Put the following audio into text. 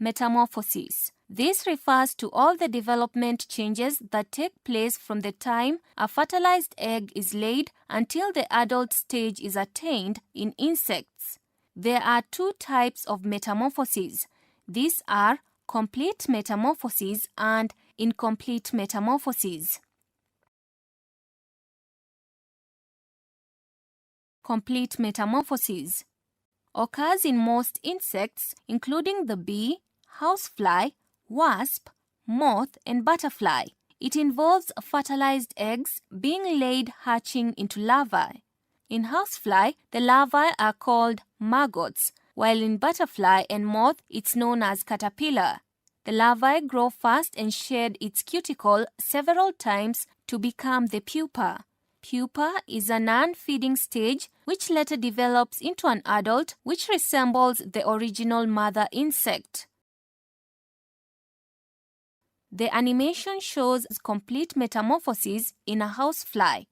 Metamorphosis. This refers to all the development changes that take place from the time a fertilized egg is laid until the adult stage is attained in insects. There are two types of metamorphosis. These are complete metamorphosis and incomplete metamorphosis. Complete metamorphosis occurs in most insects, including the bee, housefly, wasp, moth, and butterfly. It involves fertilized eggs being laid hatching into larvae. In housefly, the larvae are called maggots, while in butterfly and moth it's known as caterpillar. The larvae grow fast and shed its cuticle several times to become the pupa. Pupa is a non-feeding stage which later develops into an adult which resembles the original mother insect. The animation shows complete metamorphosis in a housefly.